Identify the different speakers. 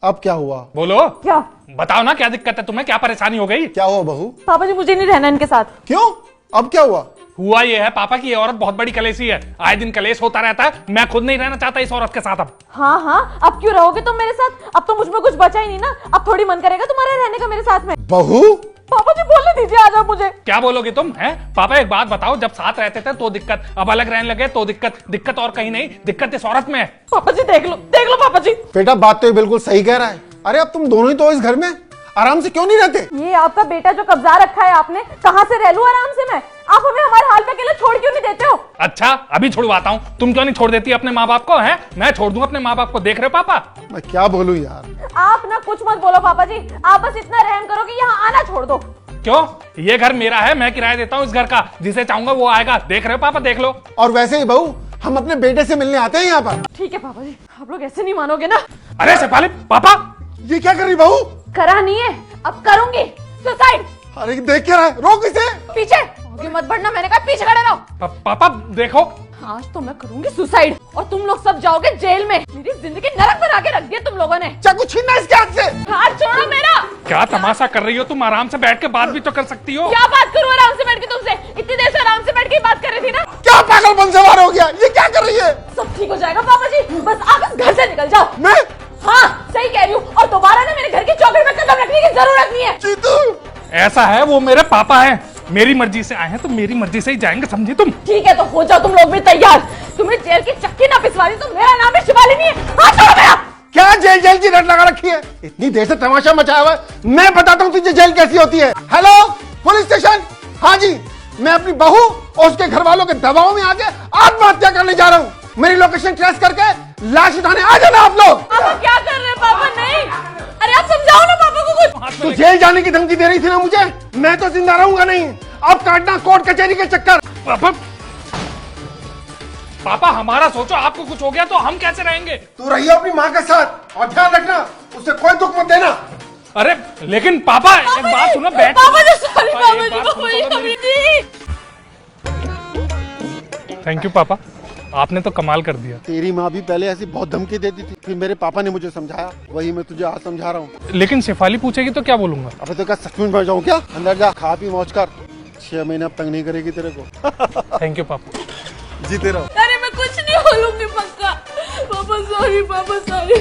Speaker 1: अब क्या हुआ?
Speaker 2: बोलो।
Speaker 3: क्या?
Speaker 2: बताओ ना, क्या दिक्कत है तुम्हें, क्या परेशानी हो गई?
Speaker 1: क्या हुआ बहू?
Speaker 3: पापा जी मुझे नहीं रहना इनके साथ।
Speaker 1: क्यों? अब क्या हुआ?
Speaker 2: हुआ ये है पापा की ये औरत बहुत बड़ी कलेशी है, आए दिन कलेश होता रहता है। मैं खुद नहीं रहना चाहता इस औरत के साथ अब।
Speaker 3: हाँ हाँ, अब क्यों रहोगे तुम मेरे साथ? अब तो मुझ में कुछ बचा ही नहीं ना। अब थोड़ी मन करेगा तुम्हारे रहने का मेरे साथ में।
Speaker 1: बहू
Speaker 3: पापा जी बोलने दीजिए, आ जाओ मुझे।
Speaker 2: क्या बोलोगे तुम? हैं पापा एक बात बताओ, जब साथ रहते थे तो दिक्कत, अब अलग रहने लगे तो दिक्कत और कहीं नहीं, दिक्कत इस औरत में है।
Speaker 3: पापा जी देख लो पापा जी।
Speaker 1: बेटा बात तो ये बिल्कुल सही कह रहा है। अरे अब तुम दोनों ही तो इस घर में आराम से क्यों नहीं रहते?
Speaker 3: ये आपका बेटा जो कब्जा रखा है आपने, कहाँ से रह लूं आराम से मैं? आप हमें हमारे हाल पे अकेले छोड़ क्यों नहीं देते हो?
Speaker 2: अच्छा अभी छुड़वाता हूँ, तुम क्यों नहीं छोड़ देती अपने माँ बाप को? हैं मैं छोड़ दूं अपने माँ बाप को, देख रहे हो पापा?
Speaker 1: मैं क्या बोलूं यार।
Speaker 3: आप ना कुछ मत बोलो पापा जी, आप बस इतना रहम करो कि यहाँ आना छोड़ दो।
Speaker 2: क्यों? ये घर मेरा है, मैं किराया देता हूँ इस घर का, जिसे चाहूंगा वो आएगा। देख रहे हो पापा, देख लो।
Speaker 1: और वैसे ही बहू, हम अपने बेटे से मिलने आते हैं यहाँ पर।
Speaker 3: ठीक है पापा जी, आप लोग ऐसे नहीं मानोगे ना।
Speaker 2: अरे शेफाली, पापा
Speaker 1: ये क्या कर रही बहू?
Speaker 3: करा नहीं है, अब करूंगी सुसाइड।
Speaker 1: अरे देख क्या रहा है? रोक इसे।
Speaker 3: पीछे आगे मत बढ़ना, मैंने कहा पीछे खड़े रहो।
Speaker 2: पापा देखो।
Speaker 3: आज तो मैं करूंगी सुसाइड और तुम लोग सब जाओगे जेल में। मेरी जिंदगी नरक बना के रख दिया तुम लोगों ने।
Speaker 1: चाकू छीनना इसके हाथ से।
Speaker 3: हाथ छोड़ो मेरा।
Speaker 2: क्या तमाशा कर रही हो तुम? आराम से बैठ के बात भी तो कर सकती हो।
Speaker 3: क्या बात करूं आराम से बैठ के तुमसे? इतनी देर से आराम से बैठ के बात कर रही थी ना।
Speaker 1: क्या पागलपन सवार हो गया? ये क्या कर रही है?
Speaker 3: सब ठीक हो जाएगा पापा जी, बस आप इस घर से निकल जाओ।
Speaker 1: मैं?
Speaker 3: हाँ सही कह रही हूँ, और दोबारा ना मेरे घर की चौखट में कदम रखने की जरूरत नहीं है।
Speaker 1: जीतू
Speaker 2: ऐसा है, वो मेरे पापा हैं, मेरी मर्जी से आए हैं तो मेरी मर्जी से ही जाएंगे, समझी तुम?
Speaker 3: ठीक है तो हो जाओ तुम लोग भी तैयार। तुम्हें जेल की चक्की ना पिसवा दी तो मेरा नाम है शिवाली नहीं है। हाथ छोड़ो मेरा।
Speaker 1: क्या जेल की रट लगा रखी है? इतनी देर से तमाशा मचाया हुआ है। मैं बताता हूँ तुझे जेल कैसी होती है। Hello police station. हाँ जी, मैं अपनी बहू और उसके घर वालों के दबाव में आके आत्महत्या करने जा रहा हूँ। मेरी लोकेशन ट्रेस करके लाश उठाने आ जाना आप लोग।
Speaker 3: पापा क्या कर रहे हैं? पापा नहीं, अरे आप समझाओ ना पापा को कुछ।
Speaker 1: तू जेल जाने की धमकी दे रही थी ना मुझे। मैं तो जिंदा रहूंगा नहीं। अब काटना कोर्ट कचहरी के चक्कर।
Speaker 2: पापा हमारा सोचो, आपको कुछ हो गया तो हम कैसे रहेंगे?
Speaker 1: तू रही अपनी माँ के साथ और ध्यान रखना, उसे कोई दुख मत देना।
Speaker 2: अरे लेकिन पापा एक बात सुनो, बैठ।
Speaker 3: पापा जी सॉरी,
Speaker 2: एक
Speaker 3: पापा जी
Speaker 2: बात
Speaker 3: पापा जी
Speaker 2: सुनो
Speaker 3: कभी नहीं।
Speaker 2: थैंक यू पापा, आपने तो कमाल कर दिया।
Speaker 1: तेरी माँ भी पहले ऐसी बहुत धमकी देती थी, फिर मेरे पापा ने मुझे समझाया, वही मैं तुझे आज समझा रहा हूँ।
Speaker 2: लेकिन शेफाली पूछेगी तो क्या बोलूंगा?
Speaker 1: अबे तो क्या सच में बढ़ जाऊँ क्या? अंदर जा, खा पी मौज कर। 6 महीने अब तंग नहीं करेगी तेरे को।
Speaker 2: थैंक यू पापा।
Speaker 1: जीते रहो।
Speaker 3: अरे मैं कुछ नहीं बोलूंगी पक्का। पापा सॉरी, पापा सॉरी।